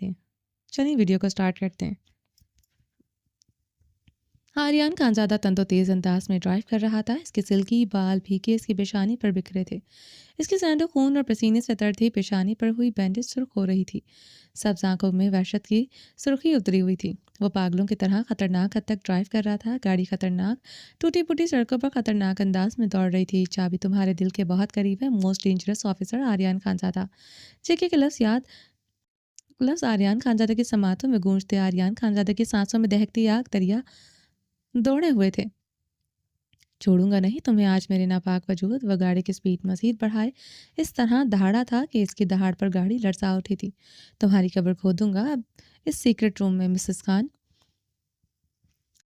دیتے ہیں۔ چلیے ویڈیو کو سٹارٹ کرتے ہیں۔ آریان خانزادہ تندو تیز انداز میں ڈرائیو کر رہا تھا۔ اس کے سلکی بال بھیگے اس کی پیشانی پر بکھرے تھے۔ اس کی سینڈو خون اور پسینے سے تر تھی۔ پیشانی پر ہوئی بینڈیج سرخ ہو رہی تھی۔ سبز آنکھوں میں وحشت کی سرخی اتری ہوئی تھی۔ وہ پاگلوں کی طرح خطرناک حد تک ڈرائیو کر رہا تھا۔ گاڑی خطرناک ٹوٹی پھوٹی سڑکوں پر خطرناک انداز میں دوڑ رہی تھی۔ چابی تمہارے دل کے بہت قریب ہے، most dangerous officer Aryan Khanzada. چیخے کے لفظ آریان خانزادہ کی سماعتوں میں گونجتے۔ آریان خانزادہ کی سانسوں میں دہکتی آگ دریا دوڑے ہوئے تھے۔ چھوڑوں گا نہیں تمہیں آج میرے ناپاک وجود۔ وہ گاڑی کی سپیڈ مزید بڑھائے اس طرح دہاڑا تھا کہ اس کی دہاڑ پر گاڑی لرزا اٹھی تھی۔ تمہاری قبر کھودوں گا اب اس سیکرٹ روم میں مسز خان۔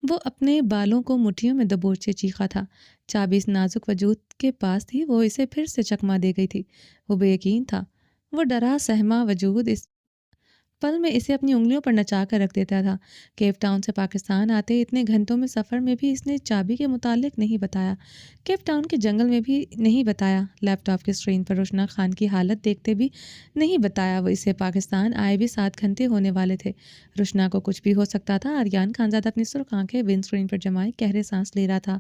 وہ اپنے بالوں کو مٹھیوں میں دبوچے چیخا تھا۔ چابی اس نازک وجود کے پاس تھی۔ وہ اسے پھر سے چکما دے گئی تھی۔ وہ بے یقین تھا۔ وہ ڈرا سہما وجود اس پل میں اسے اپنی انگلیوں پر نچا کر رکھ دیتا تھا۔ کیپ ٹاؤن سے پاکستان آتے اتنے گھنٹوں میں سفر میں بھی اس نے چابی کے متعلق نہیں بتایا۔ کیپ ٹاؤن کے جنگل میں بھی نہیں بتایا۔ لیپ ٹاپ کی اسکرین پر روشنا خان کی حالت دیکھتے بھی نہیں بتایا۔ وہ اسے پاکستان آئے بھی 7 گھنٹے ہونے والے تھے۔ روشنا کو کچھ بھی ہو سکتا تھا۔ آریان خانزادہ اپنی سرخ آنکھیں ونڈ اسکرین پر جمائے گہرے سانس لے رہا تھا۔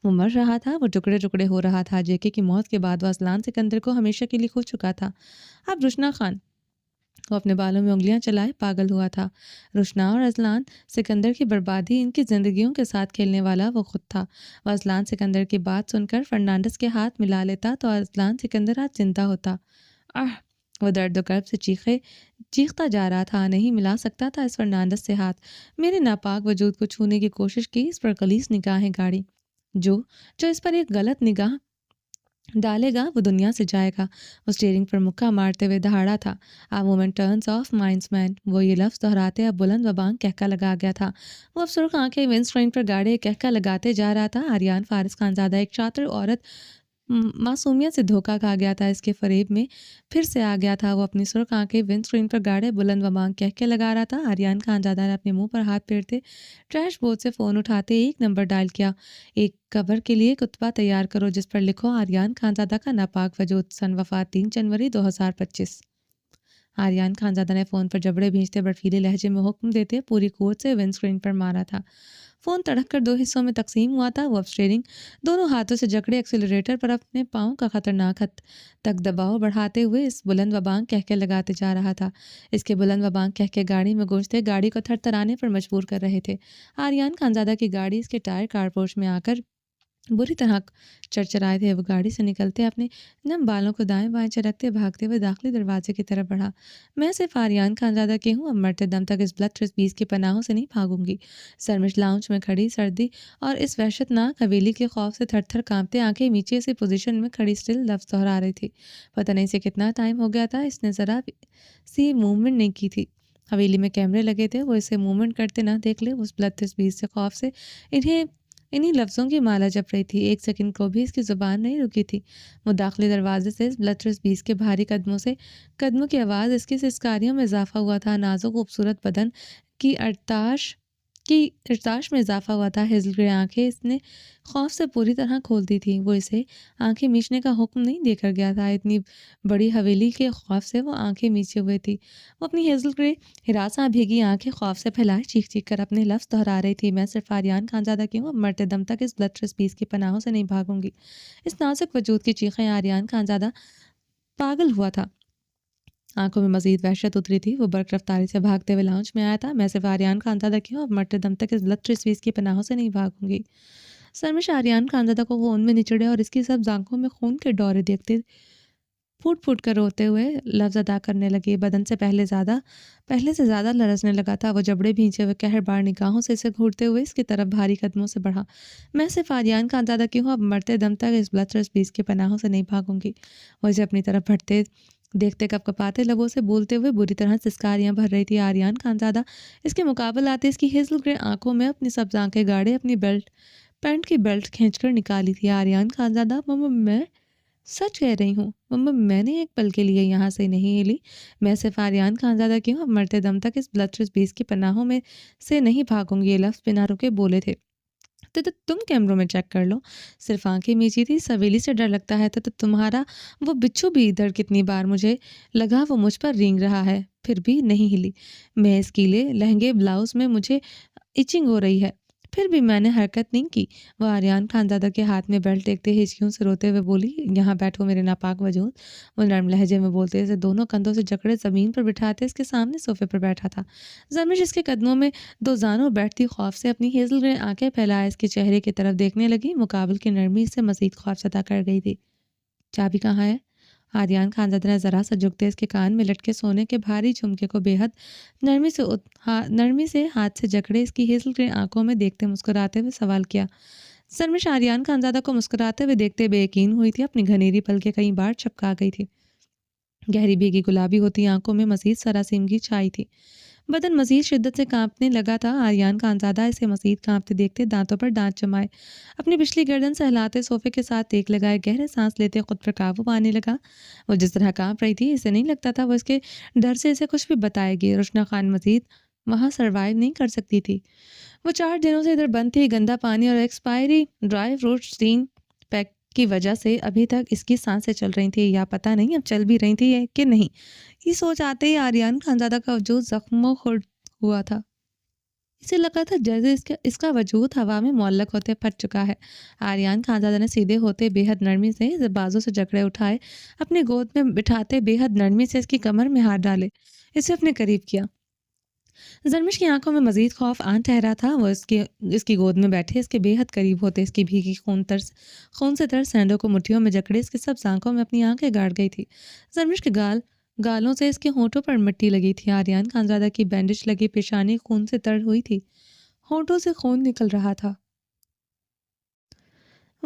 وہ مر رہا تھا۔ وہ ٹکڑے ٹکڑے ہو رہا تھا۔ جے کے کی موت کے بعد وہ اذلان سکندر کو ہمیشہ کے لیے کھو چکا تھا۔ اب روشنا خان۔ وہ اپنے بالوں میں انگلیاں چلائے پاگل ہوا تھا۔ روشنا اور اذلان سکندر کی بربادی، ان کی زندگیوں کے ساتھ کھیلنے والا وہ خود تھا۔ وہ اذلان سکندر کی بات سن کر فرنانڈس کے ہاتھ ملا لیتا تو اذلان سکندر آج زندہ ہوتا۔ وہ درد و کرب سے چیختا جا رہا تھا۔ نہیں ملا سکتا تھا اس فرنانڈس سے ہاتھ۔ میرے ناپاک وجود کو چھونے کی کوشش کی، اس پر غلیظ نگاہیں گاڑی۔ جو اس پر ایک غلط نگاہ ڈالے گا وہ دنیا سے جائے گا۔ وہ اسٹیئرنگ پر مکہ مارتے ہوئے دہاڑا تھا۔ A woman turns off minds man۔ وہ یہ لفظ دہراتے اب بلند و بانگ کہکا لگا گیا تھا۔ وہ اب سرخ آنکھیں ونڈ اسکرین پر گاڑے کہکا لگاتے جا رہا تھا۔ آریان فارس خانزادہ ایک شاطر عورت معصومیت سے دھوکا کھا گیا تھا۔ اس کے فریب میں پھر سے آ گیا تھا۔ وہ اپنی سرخ آنکھیں ونڈ اسکرین پر گاڑے بلند و بانگ کہکے لگا رہا تھا۔ آریان خانزادہ نے اپنے منہ پر ہاتھ پھیرتے ٹریش بورڈ سے فون اٹھاتے ایک نمبر ڈائل کیا۔ ایک کور کے لیے کتبہ تیار کرو جس پر لکھو آریان خانزادہ کا ناپاک وجود، سن وفات 3 جنوری 2025۔ آریان خانزادہ نے فون پر جبڑے بھیجتے برفیلے لہجے میں حکم دیتے پوری قوت سے ونڈ اسکرین پر مارا تھا۔ فون تڑک کر 2 حصوں میں تقسیم ہوا تھا۔ وہ اب اسٹیئرنگ دونوں ہاتھوں سے جکڑے ایکسیلریٹر پر اپنے پاؤں کا خطرناک حد تک دباؤ بڑھاتے ہوئے اس بلند و بانگ کہکے لگاتے جا رہا تھا۔ اس کے بلند و بانگ کہکے گاڑی میں گونجتے گاڑی کو تھر تھرانے پر مجبور کر رہے تھے۔ آریان خانزادہ کی گاڑی اس کے ٹائر کارپوش میں آ کر بری طرح چرچرائے تھے۔ وہ گاڑی سے نکلتے اپنے نم بالوں کو دائیں بائیں چرکتے بھاگتے ہوئے داخلی دروازے کی طرف بڑھا۔ میں صرف آریان خانزادہ کی ہوں، اب مرتے دم تک اس بلڈ بیس کی پناہوں سے نہیں بھاگوں گی۔ سرمش لاؤنج میں کھڑی سردی اور اس وحشت ناک حویلی کے خوف سے تھر تھر کانپتے آنکھیں نیچے سی پوزیشن میں کھڑی اسٹل لفظ دہرا رہی تھی۔ پتہ نہیں اسے کتنا ٹائم ہو گیا تھا اس نے ذرا سی موومنٹ نہیں کی تھی۔ حویلی میں کیمرے لگے تھے۔ وہ اسے موومنٹ کرتے نہ دیکھ لے، اس بلڈ بیس سے خوف سے انہی لفظوں کی مالا جپ رہی تھی۔ 1 سیکنڈ کو بھی اس کی زبان نہیں رکی تھی۔ وہ داخلی دروازے سے اس بلٹرس بیس کے بھاری قدموں کی آواز، اس کی سسکاریوں میں اضافہ ہوا تھا۔ نازک خوبصورت بدن کی ارتعاش میں اضافہ ہوا تھا۔ ہیزل گرے آنکھیں اس نے خوف سے پوری طرح کھول دی تھیں۔ وہ اسے آنکھیں میچنے کا حکم نہیں دے کر گیا تھا۔ اتنی بڑی حویلی کے خوف سے وہ آنکھیں میچے ہوئے تھی۔ وہ اپنی ہیزل گرے ہراساں بھیگی آنکھیں خوف سے پھیلائے چیخ چیخ کر اپنے لفظ دہرا رہی تھی۔ میں صرف آریان خانزادہ کی ہوں، اب مرتے دم تک اس بلٹرس بیس کی پناہوں سے نہیں بھاگوں گی۔ اس نازک وجود کی چیخیں آریان خانزادہ پاگل ہوا تھا۔ آنکھوں میں مزید وحشت اتری تھی۔ وہ برق رفتاری سے بھاگتے ہوئے لاؤنج میں آیا تھا۔ میں صرف آریان خانزادہ کی ہوں، اب مرتے دم تک اس بلٹرس بیس کی پناہوں سے نہیں بھاگوں گی۔ سرمش آریان خانزادہ کو خون میں نچڑے اور اس کی سبز آنکھوں میں خون کے ڈورے دیکھتے پھوٹ پھوٹ کر روتے ہوئے لفظ ادا کرنے لگی۔ بدن سے پہلے سے زیادہ لرزنے لگا تھا۔ وہ جبڑے بھینچے ہوئے قہر بار نگاہوں سے اسے گھورتے ہوئے اس کی طرف بھاری قدموں سے بڑھا۔ میں صرف آریان خانزادہ کی ہوں، اب مرتے دم تک اس بلٹرس بیس کی پناہوں سے نہیں بھاگوں گی۔ وہ اسے اپنی طرف بڑھتے دیکھتے کپ کپاتے لبوں سے بولتے ہوئے بری طرح سسکاریاں بھر رہی تھی۔ آریان خانزادہ اس کے مقابل آتے اس کی ہیزل گرے آنکھوں میں اپنی سبز آنکھیں گاڑے اپنی پینٹ کی بیلٹ کھینچ کر نکالی تھی۔ آریان خانزادہ، مما میں سچ کہہ رہی ہوں، مما میں نے ایک پل کے لیے یہاں سے نہیں ہلی۔ میں صرف آریان خانزادہ کی ہوں، اب مرتے دم تک اس بلٹرس بیس کی پناہوں میں سے نہیں بھاگوں گی۔ یہ لفظ بنا رکے بولے تھے۔ تو تم کیمروں میں چیک کر لو۔ صرف آنکھیں میچی تھی۔ سویلی سے ڈر لگتا ہے تو تمہارا وہ بچھو بھی ادھر کتنی بار مجھے لگا وہ مجھ پر رینگ رہا ہے، پھر بھی نہیں ہلی۔ میں اس کیلے لہنگے بلاؤز میں مجھے ایچنگ ہو رہی ہے، پھر بھی میں نے حرکت نہیں کی۔ وہ آریان خانزادہ کے ہاتھ میں بیلٹ دیکھتے ہچکیوں سے روتے ہوئے بولی، یہاں بیٹھو میرے ناپاک وجود۔ وہ نرم لہجے میں بولتے اسے دونوں کندھوں سے جکڑے زمین پر بٹھاتے اس کے سامنے صوفے پر بیٹھا تھا۔ زرمش اس کے قدموں میں دو زانوں بیٹھتی خوف سے اپنی ہیزل گرین آنکھیں پھیلائے اس کے چہرے کی طرف دیکھنے لگی۔ مقابل کی نرمی سے مزید خوفزدہ کر گئی تھی۔ چابی کہاں ہے؟ آریان خانزادہ نے ذرا سا جھکتے اس کے کان میں لٹکے سونے کے بھاری جھمکے کو بے حد نرمی سے ہاتھ سے جکڑے اس کی ہیزل گرین آنکھوں میں دیکھتے مسکراتے ہوئے سوال کیا۔ زرمش آریان خانزادہ کو مسکراتے ہوئے دیکھتے بے یقین ہوئی تھی۔ اپنی گھنیری پلکیں کئی بار چپکا گئی تھی۔ گہری بھیگی گلابی ہوتی آنکھوں میں مزید سراسیمگی چھائی تھی۔ بدن مزید شدت سے کانپنے لگا تھا۔ آریان خانزادہ اسے مزید کانپتے دیکھتے دانتوں پر دانت جمائے اپنی پچھلی گردن سے ہلاتے صوفے کے ساتھ ٹیک لگائے گہرے سانس لیتے خود پر قابو پانے لگا۔ وہ جس طرح کانپ رہی تھی اسے نہیں لگتا تھا وہ اس کے ڈر سے اسے کچھ بھی بتائے گی۔ روشنا خان مزید وہاں سروائیو نہیں کر سکتی تھی۔ وہ 4 دنوں سے ادھر بند تھی۔ گندا پانی اور ایکسپائری ڈرائی فروٹ سٹین پیک کی وجہ سے ابھی تک اس کی سانسیں چل رہی تھیں، یا پتہ نہیں اب چل بھی رہی تھی کہ نہیں۔ یہ سوچ آتے ہی آریان خانزادہ کا وجود زخموں خورد ہوا تھا۔ اسے لگا تھا جیسے اس کا وجود ہوا میں معلق ہوتے پھٹ چکا ہے۔ آریان خانزادہ نے سیدھے ہوتے بے حد نرمی سے اسے بازو سے جکڑے اٹھائے، اپنے گود میں بٹھاتے بے حد نرمی سے اس کی کمر میں ہاتھ ڈالے، اسے اپنے قریب کیا۔ زرمش کی آنکھوں میں مزید خوف آن ٹھہرا تھا۔ وہ اس کی گود میں بیٹھے اس کے بے حد قریب ہوتے اس کی بھیگی خون سے تر سینڈوں کو مٹھیوں میں جکڑے اس کے سب آنکھوں میں اپنی آنکھیں گاڑ گئی تھی۔ زرمش کے گالوں سے اس کے ہونٹوں پر مٹی لگی تھی۔ آریان خانزادہ کی بینڈیج لگی پیشانی خون سے تر ہوئی تھی، ہونٹوں سے خون نکل رہا تھا۔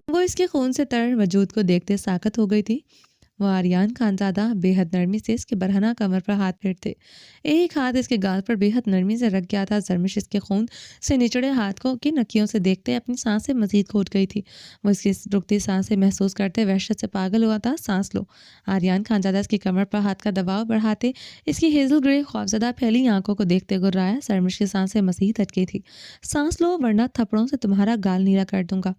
وہ اس کے خون سے تر وجود کو دیکھتے ساکت ہو گئی تھی۔ وہ آریان خانزادہ بے حد نرمی سے اس کے برہنہ کمر پر ہاتھ پھیرتے ایک ہاتھ اس کے گال پر بے حد نرمی سے رکھ گیا تھا۔ زرمش اس کے خون سے نچڑے ہاتھ کی نکیوں سے دیکھتے اپنی سانسیں مزید گھوٹ گئی تھی۔ وہ اس کی رکتی سانسیں محسوس کرتے وحشت سے پاگل ہوا تھا۔ سانس لو۔ آریان خانزادہ اس کی کمر پر ہاتھ کا دباؤ بڑھاتے اس کی ہیزل گرے خوفزدہ پھیلی آنکھوں کو دیکھتے گرایا۔ زرمش کی سانسیں مزید ہٹکی تھی۔ سانس لو ورنہ تھپڑوں سے تمہارا گال نیلا کر دوں گا۔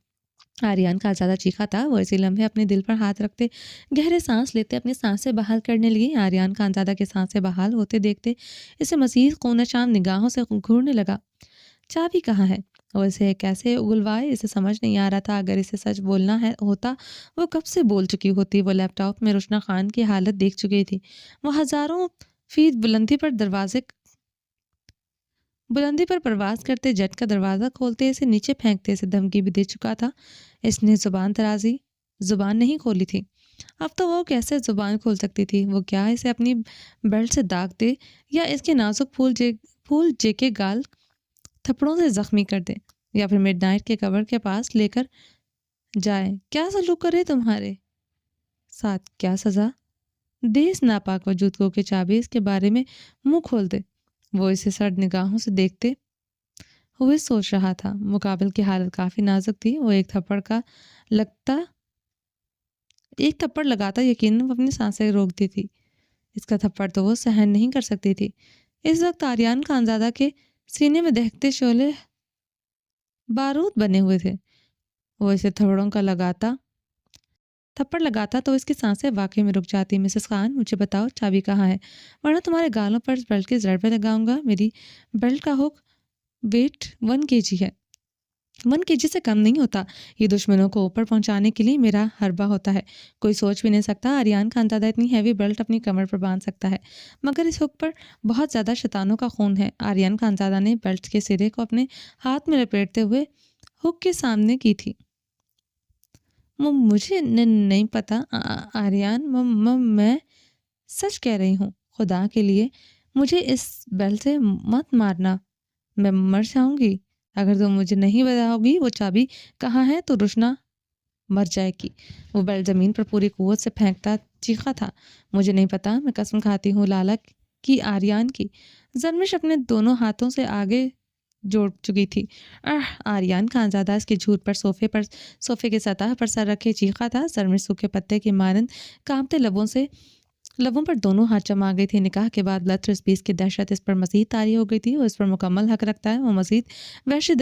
آریان خانزادہ چیخا تھا۔ وہ اسی لمحے اپنے دل پر ہاتھ رکھتے گہرے سانس لیتے اپنی سانسیں بحال کرنے لگی۔ آریان خانزادہ کے سانسیں بحال ہوتے دیکھتے اسے مزید خونشان نگاہوں سے گھورنے لگا۔ چابی کہاں ہے؟ وہ اسے کیسے اگلوائے اسے سمجھ نہیں آ رہا تھا۔ اگر اسے سچ بولنا ہوتا وہ کب سے بول چکی ہوتی۔ وہ لیپ ٹاپ میں روشنا خان کی حالت دیکھ چکی تھی۔ وہ ہزاروں فیٹ بلندی پر پرواز کرتے جیٹ کا دروازہ کھولتے اسے نیچے پھینکتے اسے دھمکی بھی دے چکا تھا۔ اس نے زبان نہیں کھولی تھی۔ اب تو وہ کیسے زبان کھول سکتی تھی؟ وہ کیا اسے اپنی بیلٹ سے داغ دے یا اس کے نازک پھول جے کے گال تھپڑوں سے زخمی کر دے یا پھر مڈ نائٹ کے قبر کے پاس لے کر جائے؟ کیا سلوک کرے تمہارے ساتھ؟ کیا سزا دے اس ناپاک وجود کو کہ چابی اس کے بارے میں منہ کھول دے؟ وہ اسے سرد نگاہوں سے دیکھتے ہوئے سوچ رہا تھا۔ مقابل کی حالت کافی نازک تھی۔ وہ ایک تھپڑ لگاتا یقیناً وہ اپنی سانسیں روکتی تھی۔ اس کا تھپڑ تو وہ سہن نہیں کر سکتی تھی۔ اس وقت آریان خانزادہ کے سینے میں دہتے شعلے بارود بنے ہوئے تھے۔ وہ اسے تھپڑ لگاتا تو اس کی سانسیں واقعی میں رک جاتی۔ مسز خان مجھے بتاؤ چابی کہاں ہے، ورنہ تمہارے گالوں پر اس بیلٹ کی ضربیں لگاؤں گا۔ میری بیلٹ کا ویٹ 1 kg ہے۔ 1 kg سے کم نہیں ہوتا۔ یہ دشمنوں کو اوپر پہنچانے کے لیے میرا حربہ ہوتا ہے۔ کوئی سوچ بھی نہیں سکتا آریان خانزادہ اتنی ہیوی بیلٹ اپنی کمر پر باندھ سکتا ہے، مگر اس ہک پر بہت زیادہ شیطانوں کا خون ہے۔ آریان خانزادہ نے بیلٹ کے سرے کو اپنے ہاتھ میں لپیٹتے ہوئے ہک کے سامنے کی تھی۔ مجھے نہیں پتا آریان، میں سچ کہہ رہی ہوں۔ خدا کے لیے مجھے اس بیلٹ سے مت مارنا، میں مر جاؤں گی اگر تم مجھے نہیں بتاؤ گی وہ چابی کہاں ہے تو روشنا مر جائے گی۔ وہ بیلٹ زمین پر پوری قوت سے پھینکتا چیخا تھا۔ مجھے نہیں پتا، میں قسم کھاتی ہوں لالا کی، آریان کی۔ زرمش اپنے دونوں ہاتھوں سے آگے جوڑ چکی تھی۔ آریان خانزادہ اس کے جھوٹ پر صوفے کے سطح پر سر رکھے چیخا تھا۔ زرمش سوکھے پتے کے مانند کانپتے لبوں پر دونوں ہاتھ جما گئی تھی۔ نکاح کے بعد لترس کی دہشت اس پر مزید طاری ہو گئی تھی۔ وہ اس پر مکمل حق رکھتا ہے۔ وہ مزید وحشی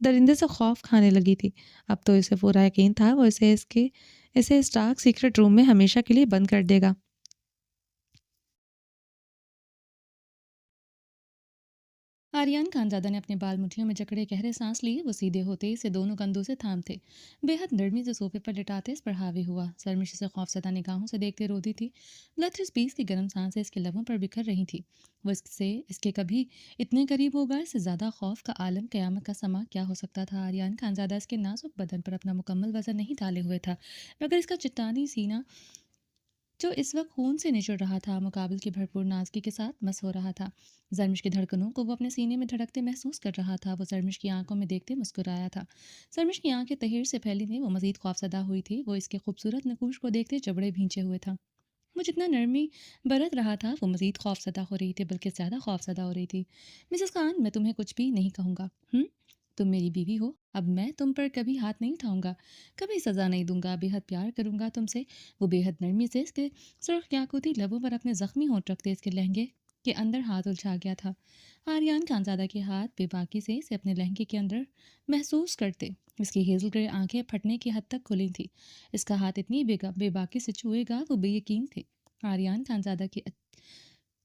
درندے سے خوف کھانے لگی تھی۔ اب تو اسے پورا یقین تھا وہ اسے اس ڈارک سیکرٹ روم میں ہمیشہ کے لیے بند کر دے گا۔ آریان خانزادہ نے اپنے بال مٹھیوں میں جکڑے گہرے سانس لیے۔ وہ سیدھے ہوتے اسے دونوں کندھوں سے تھامتے، بے حد نرمی سے صوفے پر لٹاتے اس پر حاوی ہوا۔ سرمش اسے خوفزدہ نگاہوں سے دیکھتے روتی تھی۔ بلتھرس بیس کی گرم سانسیں اس کے لبوں پر بکھر رہی تھی۔ وہ اس کے کبھی اتنے قریب ہوگا، اس سے زیادہ خوف کا عالم، قیامت کا سما کیا ہو سکتا تھا؟ آریان خانزادہ اس کے نازک بدن پر اپنا مکمل وزن نہیں ڈالے ہوئے تھا، مگر اس کا چٹانی سینہ جو اس وقت خون سے نچڑ رہا تھا، مقابل کی بھرپور نازکی کے ساتھ مس ہو رہا تھا۔ زرمش کی دھڑکنوں کو وہ اپنے سینے میں دھڑکتے محسوس کر رہا تھا۔ وہ زرمش کی آنکھوں میں دیکھتے مسکرایا تھا۔ زرمش کی آنکھیں تحیر سے پھیلی تھیں، وہ مزید خوفزدہ ہوئی تھی۔ وہ اس کے خوبصورت نقوش کو دیکھتے جبڑے بھینچے ہوئے تھا۔ وہ جتنا نرمی برت رہا تھا، وہ مزید خوفزدہ ہو رہی تھی، بلکہ زیادہ خوفزدہ ہو رہی تھی۔ مسز خان، میں تمہیں کچھ بھی نہیں کہوں گا۔ تم میری بیوی ہو، اب میں تم پر کبھی ہاتھ نہیں اٹھاؤں گا، کبھی سزا نہیں دوں گا، بے حد پیار کروں گا تم سے۔ وہ بے حد نرمی سے اس کے سرخ یاقوتی لبوں پر اپنے زخمی ہونٹ رکھتے اس کے لہنگے کے اندر ہاتھ الجھا گیا تھا۔ آریان خانزادہ کے ہاتھ بے باکی سے اسے اپنے لہنگے کے اندر محسوس کرتے۔ اس کی ہیزل گرے آنکھیں پھٹنے کی حد تک کھلی تھیں۔ اس کا ہاتھ اتنی بے باکی سے چھوئے گا، وہ بے یقین تھے۔ آریان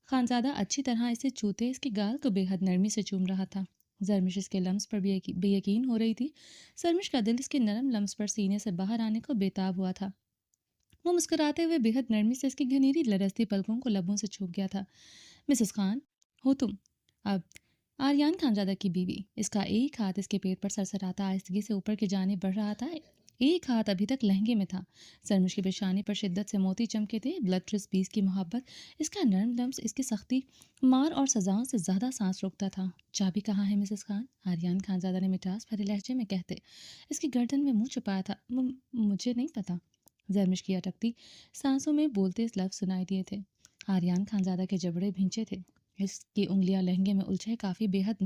خانزادہ اچھی طرح اسے چھوتے اس کے گال کو بے حد نرمی سے چوم رہا تھا۔ زرمش اس کے لمس پر بے یقین ہو رہی تھی۔ زرمش کا دل اس کے نرم لمس پر سینے سے باہر آنے کو بےتاب ہوا تھا۔ وہ مسکراتے ہوئے بے حد نرمی سے اس کی گھنیری لرزتی پلکوں کو لبوں سے چھوپ گیا تھا۔ مسز خان ہو تم اب آریان خانزادہ کی بیوی۔ اس کا ایک ہاتھ اس کے پیٹ پر سرسراتا آہستگی سے اوپر کی جانب بڑھ رہا تھا، ایک ہاتھ ابھی تک لہنگے میں تھا۔ زرمش کی پیشانی پر شدت سے موتی چمکے تھے۔ بلتھرس بیس کی محبت، اس کا نرم لمس اس کی سختی، مار اور سزاؤں سے زیادہ سانس روکتا تھا۔ چابی کہاں ہے مسز خان؟ آریان خانزادہ نے مٹاس بھرے لہجے میں کہتے اس کی گردن میں منہ چھپایا تھا۔ مجھے نہیں پتا۔ زرمش کی اٹکتی سانسوں میں بولتے اس لفظ سنائی دیے تھے۔ آریان خانزادہ کے جبڑے بھینچے تھے، اس کی انگلیاں لہنگے میں الجھے کافی بے حد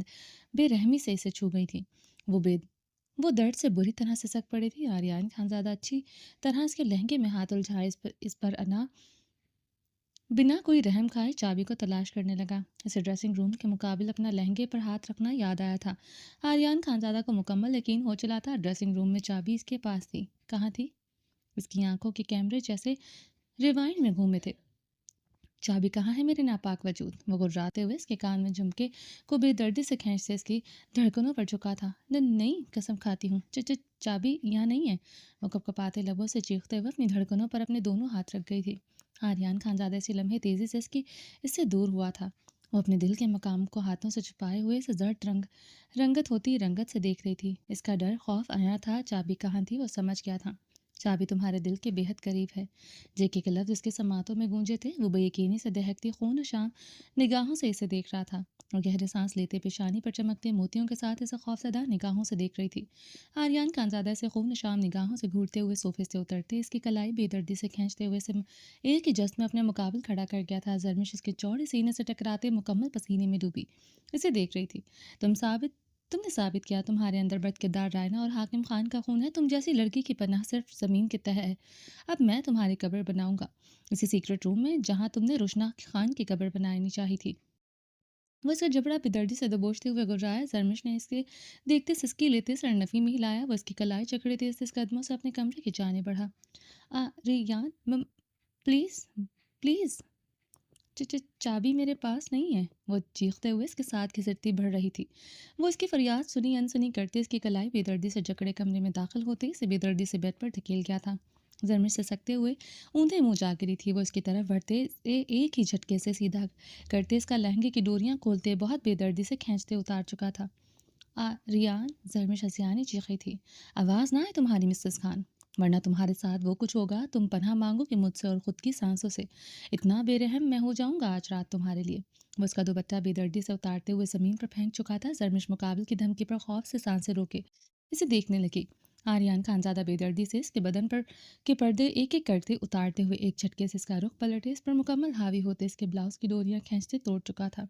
بے رحمی سے اسے چھو گئی تھیں۔ وہ درد سے بری طرح سسک پڑی تھی۔ آریان خانزادہ اچھی طرح اس کے لہنگے میں ہاتھ الجھائے اس پر بنا کوئی رحم کھائے چابی کو تلاش کرنے لگا۔ اسے ڈریسنگ روم کے مقابل اپنا لہنگے پر ہاتھ رکھنا یاد آیا تھا۔ آریان خانزادہ کو مکمل یقین ہو چلا تھا ڈریسنگ روم میں چابی اس کے پاس تھی۔ کہاں تھی؟ اس کی آنکھوں کے کیمرے جیسے ریوائنڈ میں گھومے تھے۔ چابی کہاں ہے میرے ناپاک وجود؟ وہ گرراتے ہوئے اس کے کان میں جھمکے کو بے دردی سے کھینچتے اس کی دھڑکنوں پر جھکا تھا۔ نہیں، قسم کھاتی ہوں، چابی یہاں نہیں ہے۔ وہ کپکپاتے لبوں سے چیختے ہوئے اپنی دھڑکنوں پر اپنے دونوں ہاتھ رکھ گئی تھی۔ آریان خانزادہ اسی لمحے تیزی سے اس سے دور ہوا تھا۔ وہ اپنے دل کے مقام کو ہاتھوں سے چھپائے ہوئے اسے زرد رنگت ہوتی رنگت سے دیکھ رہی تھی۔ اس کا ڈر خوف آیا تھا۔ چابی کہاں تھی وہ سمجھ گیا تھا۔ چابی تمہارے دل کے بے حد قریب ہے۔ جیکے کے لفظ اس کے سماعتوں میں گونجے تھے۔ وہ بے یقینی سے دہکتی خون نشان نگاہوں سے اسے دیکھ رہا تھا اور گہرے سانس لیتے پیشانی پر چمکتے موتیوں کے ساتھ اسے خوفزدہ نگاہوں سے دیکھ رہی تھی۔ آریان خانزادہ اسے خون نشان نگاہوں سے گھورتے ہوئے صوفے سے اترتے اس کی کلائی بے دردی سے کھینچتے ہوئے اسے ایک ہی جست میں اپنے مقابل کھڑا کر گیا تھا۔ زرمش اس کے چوڑے سینے سے ٹکراتے مکمل پسینے میں ڈوبی اسے دیکھ رہی تھی۔ تم نے ثابت کیا تمہارے اندر بد کردار رائنا اور حاکم خان کا خون ہے۔ تم جیسی لڑکی کی پناہ صرف زمین کے تہہ ہے۔ اب میں تمہاری قبر بناؤں گا اسی سیکرٹ روم میں جہاں تم نے روشنا خان کی قبر بنانی چاہی تھی۔ وہ اس کا جبڑا بے سے دبوچتے ہوئے گررایا۔ زرمش نے اس کے دیکھتے سسکی لیتے سر نفی میں ہلایا۔ وہ اس کی کلائی چکڑے تیز قدموں سے اپنے کمرے کی جانب بڑھا۔ ریان پلیز چابی میرے پاس نہیں ہے، وہ چیختے ہوئے اس کے ساتھ گھسٹتی بڑھ رہی تھی۔ وہ اس کی فریاد سنی انسنی کرتے اس کی کلائی بے دردی سے جکڑے کمرے میں داخل ہوتے اسے بے دردی سے بیڈ پر دھکیل گیا تھا۔ زرمش سے سکتے ہوئے اونھے منہ جا گری تھی۔ وہ اس کی طرف بڑھتے ایک ہی جھٹکے سے سیدھا کرتے اس کا لہنگے کی ڈوریاں کھولتے بہت بے دردی سے کھینچتے اتار چکا تھا۔ ریان، زرمش ہسیانی چیخی تھی، آواز نہ آئے تمہاری مسز خان، ورنہ تمہارے ساتھ وہ کچھ ہوگا تم پناہ مانگو گے مجھ سے اور خود کی سانسوں سے۔ اتنا بے رحم میں ہو جاؤں گا آج رات تمہارے لیے۔ وہ اس کا دوپٹہ بے دردی سے اتارتے ہوئے زمین پر پھینک چکا تھا۔ زرمش مقابل کی دھمکی پر خوف سے سانسیں روکے اسے دیکھنے لگی۔ آریان خانزادہ بے دردی سے اس کے بدن پر کے پردے ایک ایک کرتے اتارتے ہوئے ایک جھٹکے سے اس کا رخ پلٹے اس پر مکمل حاوی ہوتے اس کے بلاؤز کی ڈوریاں کھینچتے توڑ چکا تھا۔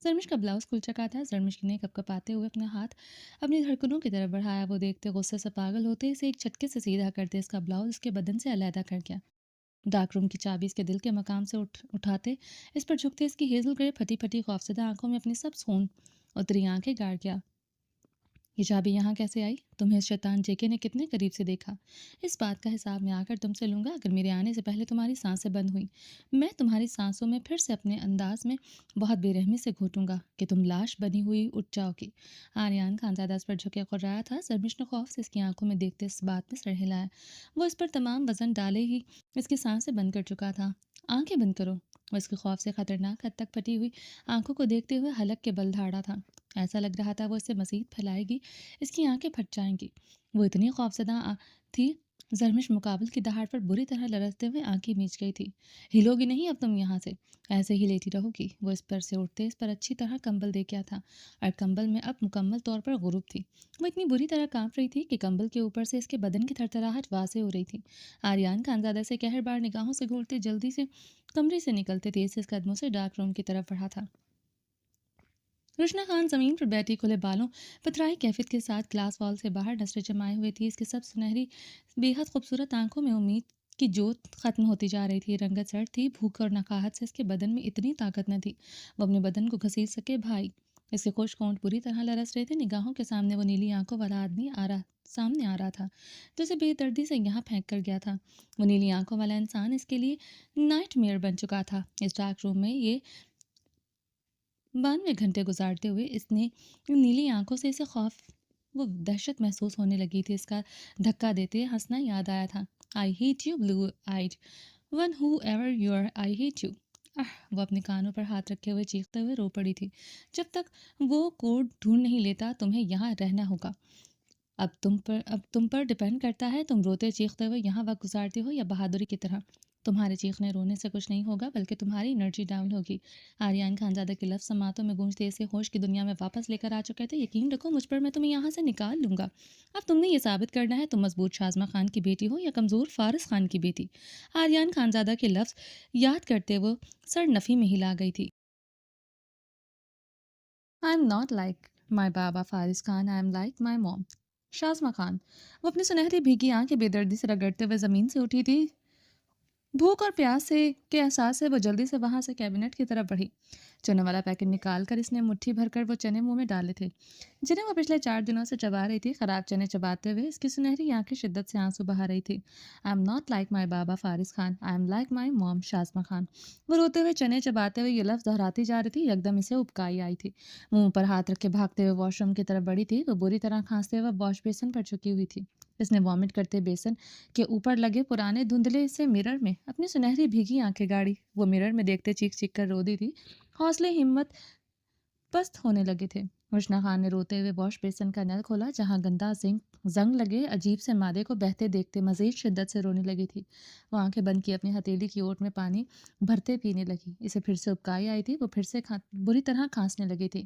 زرمش کا بلاؤز کھل چکا تھا۔ زرمش نے کپکپاتے ہوئے اپنا ہاتھ اپنی دھڑکنوں کی طرف بڑھایا۔ وہ دیکھتے غصے سے پاگل ہوتے اسے ایک جھٹکے سے سیدھا کرتے اس کا بلاؤز اس کے بدن سے علیحدہ کر گیا۔ ڈارک روم کی چابی اس کے دل کے مقام سے اٹھاتے اس پر جھکتے اس کی ہیزل گرے پھٹی خوفزدہ آنکھوں میں اپنی سبز خون اتری آنکھیں گاڑ گیا۔ یہ چابی یہاں کیسے آئی؟ تمہیں اس شیطان جیکے نے کتنے قریب سے دیکھا؟ اس بات کا حساب میں آ کر تم سے لوں گا اگر میرے آنے سے پہلے تمہاری سانسیں بند ہوئیں۔ میں تمہاری سانسوں میں پھر سے اپنے انداز میں بہت بے رحمی سے گھونٹوں گا کہ تم لاش بنی ہوئی اٹھ جاؤ گی۔ آریان خانزادہ اس پر جھکے قررایا تھا۔ سرمش نے خوف سے اس کی آنکھوں میں دیکھتے اس بات میں سر ہلایا۔ وہ اس پر تمام وزن ڈالے ہی اس کی سانسیں بند کر چکا تھا۔ آنکھیں بند کرو۔ وہ اس کے خوف سے خطرناک حد تک پھٹی ہوئی آنکھوں کو دیکھتے ہوئے حلق کے بل دھاڑا تھا۔ ایسا لگ رہا تھا وہ اسے مزید پھیلائے گی، اس کی آنکھیں پھٹ جائیں گی۔ وہ اتنی خوفزدہ تھی، زرمش مقابل کی دہاڑ پر بری طرح لرزتے ہوئے آنکھیں میچ گئی تھی۔ ہلو گی نہیں اب تم یہاں سے، ایسے ہی لیٹی رہو گی۔ وہ اس پر سے اٹھتے اس پر اچھی طرح کمبل دے کیا تھا اور کمبل میں اب مکمل طور پر غروب تھی۔ وہ اتنی بری طرح کانپ رہی تھی کہ کمبل کے اوپر سے اس کے بدن کی تھرتھراہٹ واضح ہو رہی تھی۔ آریان خانزادہ سے قہر بار نگاہوں سے گھورتے جلدی سے کمرے سے نکلتے تیز قدموں سے ڈارک روم کی طرف بڑھا تھا۔ روشنا خان زمین پر بیٹھی کھلے بالوں پتھرائی کیفیت کے ساتھ گلاس وال سے باہر نظریں جمائے ہوئے تھی۔ اس کے سب سنہری بے حد خوبصورت آنکھوں میں امید کی جوت ختم ہوتی جا رہی تھی۔ رنگت سرد تھی، بھوک اور نقاہت سے اس کے بدن میں اتنی طاقت نہ تھی وہ اپنے بدن کو گھسیٹ سکے۔ بھائی، اس کے خشک ہونٹ بری طرح لرز رہے تھے۔ نگاہوں کے سامنے وہ نیلی آنکھوں والا آدمی سامنے آ رہا تھا جو اسے بے دردی سے یہاں پھینک کر گیا تھا۔ وہ نیلی آنکھوں والا انسان اس کے لیے نائٹ میئر بن چکا تھا۔ اس ڈارک روم میں یہ 92 گھنٹے گزارتے ہوئے اس نے نیلی آنکھوں سے اسے خوف وہ دہشت محسوس ہونے لگی تھی۔ اس کا دھکا دیتے ہنسنا یاد آیا تھا۔ I hate you blue eyed one whoever you are, I hate you۔ وہ اپنے کانوں پر ہاتھ رکھے ہوئے چیختے ہوئے رو پڑی تھی۔ جب تک وہ کوڈ ڈھونڈ نہیں لیتا تمہیں یہاں رہنا ہوگا۔ اب تم پر ڈیپینڈ کرتا ہے تم روتے چیختے ہوئے یہاں وقت گزارتے ہو یا بہادری کی طرح۔ تمہارے چیخنے رونے سے کچھ نہیں ہوگا بلکہ تمہاری انرجی ڈاؤن ہوگی۔ آریان خانزادہ کے لفظ سماعتوں میں گونجتے اسے ہوش کی دنیا میں واپس لے کر آ چکے تھے۔ یقین رکھو مجھ پر، میں تمہیں یہاں سے نکال لوں گا۔ اب تم نے یہ ثابت کرنا ہے تم مضبوط شازمہ خان کی بیٹی ہو یا کمزور فارس خان کی بیٹی۔ آریان خانزادہ کے لفظ یاد کرتے وہ سر نفی میں ہلا گئی تھی۔ I am not like my بابا فارس Khan, I am like my mom شازمہ Khan. وہ اپنی سنہری بھیگی آنکھیں بے دردی سے رگڑتے ہوئے زمین سے اٹھی تھی۔ بھوک اور پیاس کے احساس سے وہ جلدی سے وہاں سے کیبنٹ کی طرف بڑھی۔ چنے والا پیکٹ نکال کر اس نے مٹھی بھر کر وہ چنے منہ میں ڈالے تھے جنہیں وہ پچھلے 4 دنوں سے چبا رہی تھی۔ خراب چنے چباتے ہوئے اس کی سنہری آنکھیں شدت سے آنسو بہا رہی تھی۔ I am not like my بابا فارس Khan, I am like my mom شازمہ Khan. وہ روتے ہوئے چنے چباتے ہوئے یہ لفظ دہراتی جا رہی تھی۔ یکدم اسے ابکائی آئی تھی۔ منہ پر ہاتھ رکھ کے بھاگتے ہوئے واش روم کی طرف بڑھی تھی۔ وہ بری طرح کھانستے ہوئے واش بیسن پر جھکی ہوئی تھی۔ اس نے وامٹ کرتے بیسن کے اوپر لگے پرانے دھندلے سے مرر میں اپنی سنہری بھیگی آنکھیں گاڑی۔ وہ مرر میں دیکھتے چیخ چیخ کر رو دی تھی۔ حوصلے ہمت پست ہونے لگے تھے۔ روشنا خان نے روتے ہوئے واش بیسن کا نل کھولا جہاں گندا زنگ لگے عجیب سے مادے کو بہتے دیکھتے مزید شدت سے رونے لگی تھی۔ وہ آنکھیں بند کی اپنی ہتھیلی کی اوٹ میں پانی بھرتے پینے لگی۔ اسے پھر سے ابکائی آئی تھی۔ وہ پھر سے بری طرح کھانسنے لگی تھی۔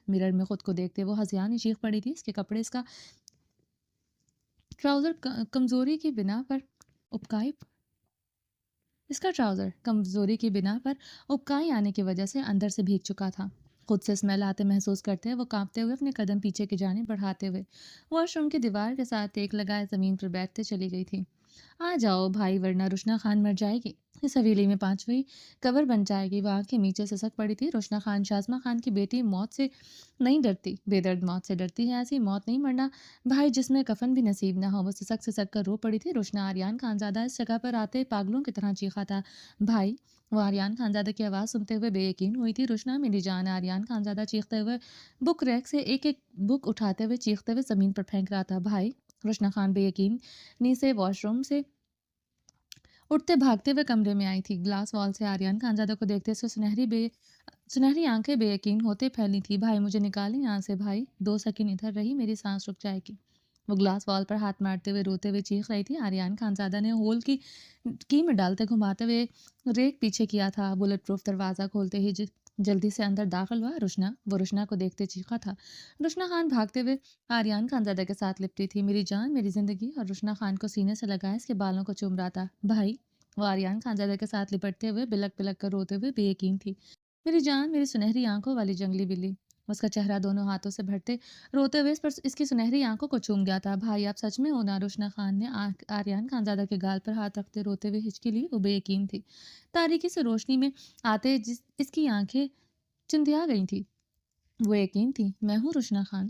مرر میں خود کو دیکھتے وہ ہذیانی چیخ پڑی تھی۔ اس کے کپڑے اس کا ٹراؤزر کمزوری کی بنا پر ابکائی آنے کی وجہ سے اندر سے بھیگ چکا تھا۔ خود سے اسمیل آتے محسوس کرتے وہ کانپتے ہوئے اپنے قدم پیچھے کی جانب بڑھاتے ہوئے واش روم کی دیوار کے ساتھ ٹیک لگائے زمین پر بیٹھتے چلی گئی تھی۔ آ جاؤ بھائی ورنہ روشنا خان مر جائے گی، اس حویلی میں 5ویں قبر بن جائے گی۔ وہ آنکھیں نیچے سسک پڑی تھی۔ روشنا خان شازمہ خان کی بیٹی موت سے نہیں ڈرتی، بے درد موت سے ڈرتی ہے۔ ایسی موت نہیں مرنا بھائی جس میں کفن بھی نصیب نہ ہو۔ وہ سسک کر رو پڑی تھی۔ روشنا آریان خانزادہ اس جگہ پر آتے پاگلوں کی طرح چیخا تھا، بھائی۔ وہ آریان خانزادہ کی آواز سنتے ہوئے بے یقین ہوئی تھی۔ روشنا میری جان۔ آریان خانزادہ چیختے ہوئے بک ریک سے ایک بک اٹھاتے ہوئے چیختے ہوئے زمین پر پھینک رہا تھا، بھائی۔ روشنا خان بے یقینی سے واش روم سے اٹھتے بھاگتے ہوئے کمرے میں آئی تھی۔ گلاس وال سے آریان خانزادہ کو دیکھتے سے سنہری آنکھیں بے یقین ہوتے پھیلی تھی، بھائی مجھے نکالیں یہاں سے، بھائی 2 سیکنڈ ادھر رہی میری سانس رک جائے گی۔ وہ گلاس وال پر ہاتھ مارتے ہوئے روتے ہوئے چیخ رہی تھی۔ آریان خانزادہ نے ہول کی میں ڈالتے گھماتے ہوئے ریک پیچھے کیا تھا۔ بلٹ پروف دروازہ کھولتے ہی جلدی سے اندر داخل ہوا۔ وہ روشنا کو دیکھتے چیخا تھا۔ روشنا خان بھاگتے ہوئے آریان خانزادہ کے ساتھ لپٹی تھی، میری جان میری زندگی، اور روشنا خان کو سینے سے لگائے اس کے بالوں کو چوم رہا تھا، بھائی۔ وہ آریان خانزادہ کے ساتھ لپٹتے ہوئے بلک بلک کر روتے ہوئے بے یقین تھی، میری جان میری سنہری آنکھوں والی جنگلی بلی۔ اس کا چہرہ دونوں ہاتھوں سے بھرتے روتے ہوئے اس کی سنہری آنکھوں کو چوم گیا تھا، بھائی آپ سچ میں ہو نا؟ روشنا خان نے آریان خانزادہ کے گال پر ہاتھ رکھتے روتے ہوئے ہچکی لی۔ وہ بے یقین تھی۔ تاریکی سے روشنی میں آتے اس کی آنکھیں چندیا گئی تھی۔ وہ یقین تھی، میں ہوں روشنا خان۔